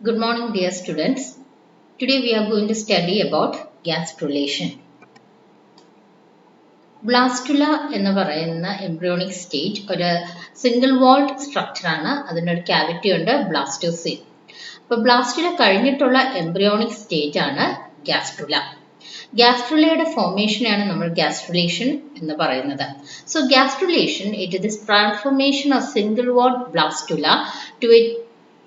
Good morning, dear students. Today we are going to study about gastrulation. Blastula എന്ന് പറയുന്ന embryonic stage ഒരു single walled structure ആണ്. അതിനൊരു cavity ഉണ്ട്, blastocyst. അപ്പോൾ blastula കഴിഞ്ഞിട്ടുള്ള embryonic stage ആണ് gastrula. Gastrulയുടെ formation ആണ് നമ്മൾ gastrulation എന്ന് പറയുന്നത്. So gastrulation it is the transformation of single walled blastula to a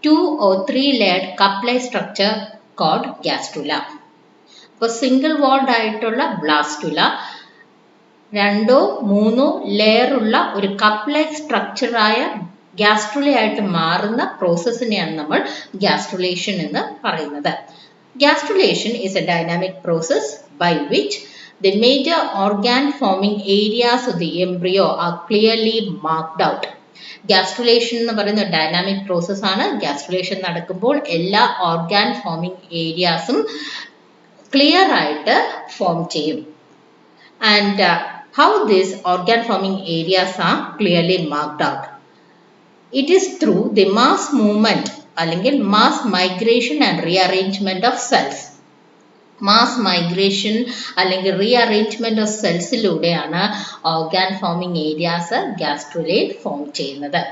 2 or 3 layered cup-like structure called gastrula. അപ്പോൾ single walled ആയിട്ടുള്ള blastula രണ്ടോ മൂന്നോ ലെയർ ഉള്ള ഒരു കപ്പ് ലൈക്ക് സ്ട്രക്ചർ ആയ gastrula ആയിട്ട് മാറുന്ന പ്രോസസ്സിനെയാണ് നമ്മൾ gastrulation എന്ന് പറയുന്നത്. Gastrulation is a dynamic process by which the major organ forming areas of the embryo are clearly marked out. Gastrulation എന്ന് പറയുന്ന ഡൈനാമിക് പ്രോസസ് ആണ്. Gastrulation നടക്കുമ്പോൾ എല്ലാ ഓർഗാൻ ഫോമിംഗ് ഏരിയാസും ക്ലിയർ ആയിട്ട് ഫോം ചെയ്യും. And how these organ forming areas are clearly marked out? It is through the mass movement അല്ലെങ്കിൽ mass migration and rearrangement of cells. Mass migration അല്ലെങ്കിൽ rearrangement of cellsലൂടെയാണ് organ forming areas gastrulate form ചെയ്യുന്നത്.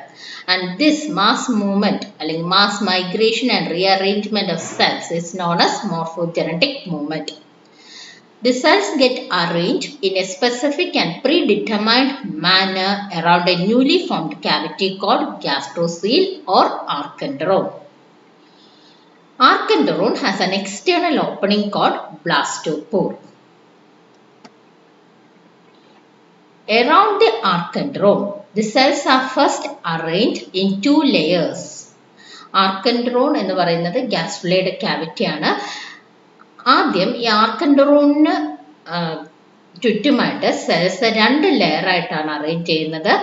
And this mass movement അല്ലെങ്കിൽ mass migration and rearrangement of cells is known as morphogenetic movement. The cells get arranged in a specific and predetermined manner around a newly formed cavity called gastrocele or archenteron. Archenteron has an external opening called blastopore. Around the archenteron, the cells are first arranged in 2 layers. Archenteron എന്ന് പറയുന്നത് gastrulate cavity ആണ്. ആദ്യം ഈ ആർക്കൻഡറോണിന് ചുറ്റുമായിട്ട് cells 2 layer ആയിട്ടാണ് arrange ചെയ്യുന്നത്.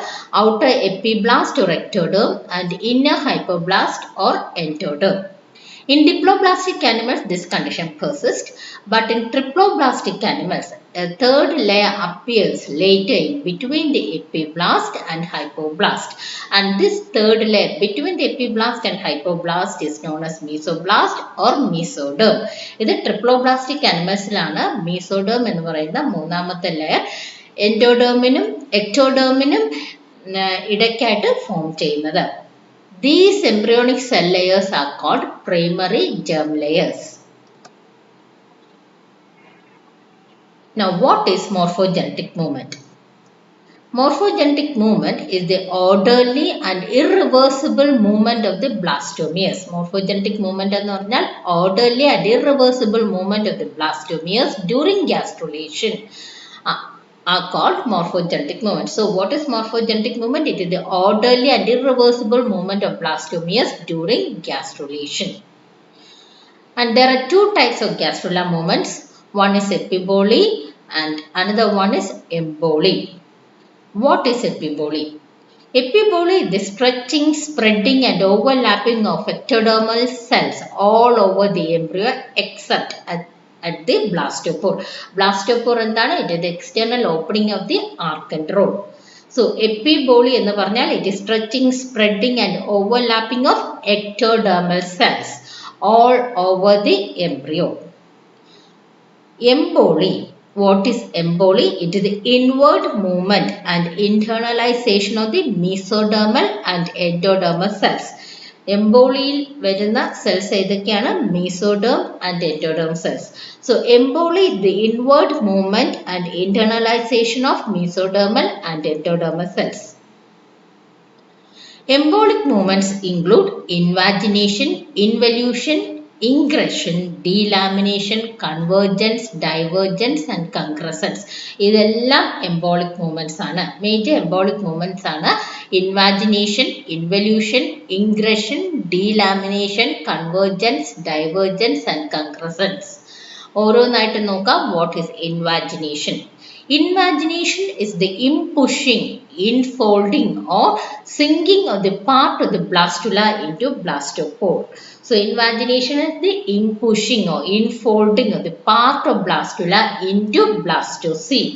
Outer epiblast or ectoderm and inner hypoblast or endoderm. In diploblastic animals, this condition persists, but in triploblastic animals, a third layer appears later in between the epiblast and hypoblast. And this third layer between the epiblast and hypoblast is known as mesoblast or mesoderm. ഇത് triploblastic animalsലാണ് mesoderm എന്ന് പറയുന്ന മൂന്നാമത്തെ layer എൻഡോഡേമിനും എക്ടോഡേമിനും ഇടയ്ക്കായിട്ട് form ചെയ്യുന്നത്. These embryonic cell layers are called primary germ layers. Now, what is morphogenetic movement? Morphogenetic movement is the orderly and irreversible movement of the blastomeres. Morphogenetic movement എന്ന് പറഞ്ഞാൽ orderly and irreversible movement of the blastomeres during gastrulation are called morphogenetic movement. So, what is morphogenetic movement? It is the orderly and irreversible movement of blastomeres during gastrulation. And there are 2 types of gastrula movements. One is epiboly and another one is emboli. What is epiboly? Epiboly is the stretching, spreading and overlapping of ectodermal cells all over the embryo except at the blastopore. Blastopore എന്താണ്? It is the external opening of the archenteron. So, epiboly എന്ന് പറഞ്ഞാൽ it is stretching, spreading and overlapping of ectodermal cells all over the embryo. Emboli. What is emboli? It is the inward movement and internalization of the mesodermal and endodermal cells. എംബോളിയിൽ വരുന്ന cells ഏതൊക്കെയാണ്? Mesoderm and endoderm cells. So emboly the inward movement and internalisation of mesodermal and endodermal cells. Embolic movements include invagination, involution, ingression, delamination, convergence, divergence and concrescence. ഇതെല്ലാം embolic movements ആണ്. Major embolic movements ആണ് invagination, involution, ingression, delamination, convergence, divergence and concrescence. ഓരോന്നായിട്ട് നോക്കാം. What is invagination? Invagination is the inpushing, infolding or sinking of the part of the blastula into blastopore. So, invagination is the inpushing or infolding of the part of blastula into blastocele.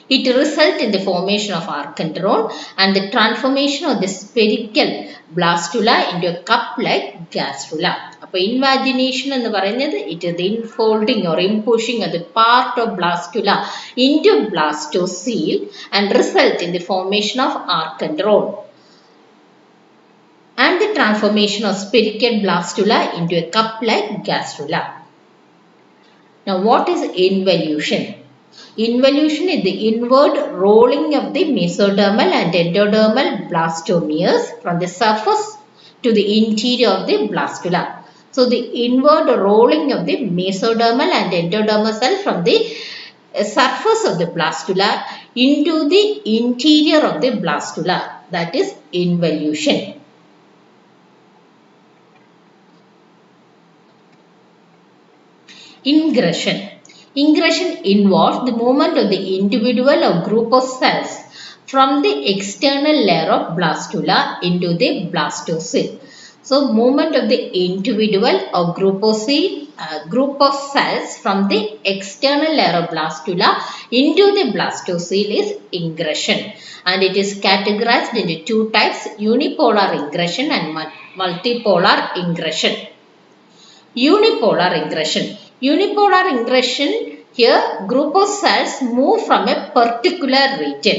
It results in the formation of archenteron and the transformation of the spherical blastula into a cup-like gastrula. അപ്പോൾ invagination എന്ന് പറയുന്നത് it is the infolding or inpushing of the part of blastula into blastocoele and result in the formation of archenteron and the transformation of spherical blastula into a cup-like gastrula. Now, what is involution? Involution is the inward rolling of the mesodermal and endodermal blastomeres from the surface to the interior of the blastula. So, the inward rolling of the mesodermal and endodermal cell from the surface of the blastula into the interior of the blastula. That is involution. Ingression. Ingression involves the movement of the individual or group of cells from the external layer of blastula into the blastocoele. So, movement of the individual or group of cells from the external layer of blastula into the blastocoele is ingression, and it is categorized into two types: unipolar ingression and multipolar ingression. Unipolar ingression. Unipolar ingression, here group of cells move from a particular region.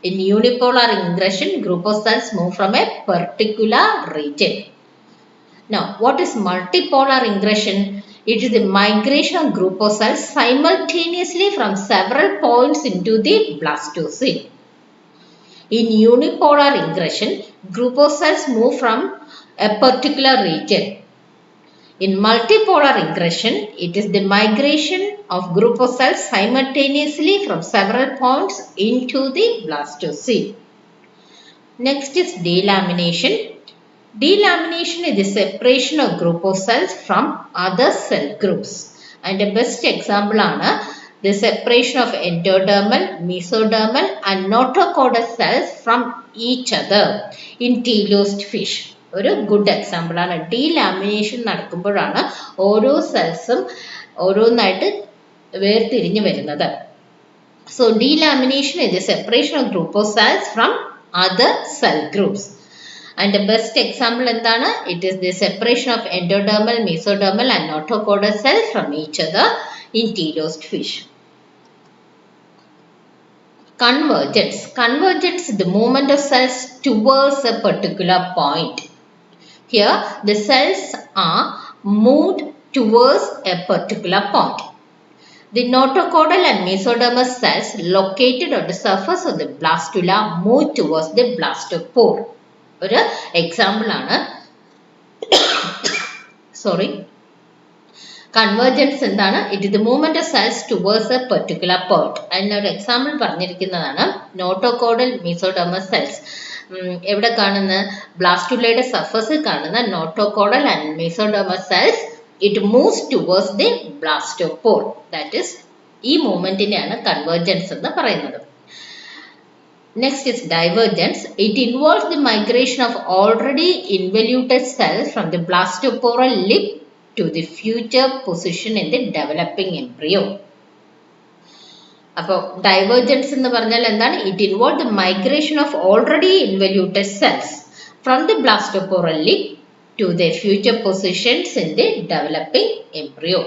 In unipolar ingression, group of cells move from a particular region. Now, what is multipolar ingression? It is the migration of group of cells simultaneously from several points into the blastocoele. In unipolar ingression, group of cells move from a particular region. In multipolar ingression, it is the migration of group of cells simultaneously from several points into the blastocoele. Next is delamination. Delamination is the separation of group of cells from other cell groups. And the best example is the separation of endodermal, mesodermal and notochordal cells from each other in teleost fish. ഒരു good example ആണ്. Delamination നടക്കുമ്പോഴാണ് ഓരോ സെൽസും ഓരോന്നായിട്ട് വേർതിരിഞ്ഞു വരുന്നത്. So delamination is the separation of group of cells from other cell groups. And the best example എന്താണ്? It is the separation of endodermal, mesodermal and notochordal cells from each other in teleost fish. Convergence. Convergence is the movement of cells towards a particular point. Here, the cells are moved towards a particular point. The notochordal and mesodermal cells located on the surface of the blastula move towards the blastopore. ഒരു example ആണ്. Convergence എന്താണ്? It is the movement of cells towards a particular point. അതിനൊരു example പറഞ്ഞിരിക്കുന്നതാണ് notochordal mesodermal cells. എവിടെ കാണുന്ന ബ്ലാസ്റ്റുലയുടെ സർഫസിൽ കാണുന്ന notochordal and mesodermal cells it moves towards the blastopore. That is ഈ മൂവ്മെന്റിനെയാണ് കൺവേർജൻസ് എന്ന് പറയുന്നത്. Next is divergence. It involves the migration of already involuted cells from the blastoporal lip to the future position in the developing embryo. അപ്പോൾ divergence എന്ന് പറഞ്ഞാൽ എന്താണ്? It involve the migration of already involuted cells from the blastoporal lip to the future positions in the developing embryo.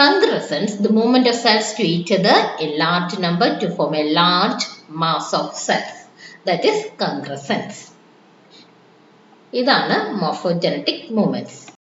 Concrescence, the movement of cells to each other in large number to form a large mass of cells. That is concrescence. ഇതാണ് morphogenetic movements.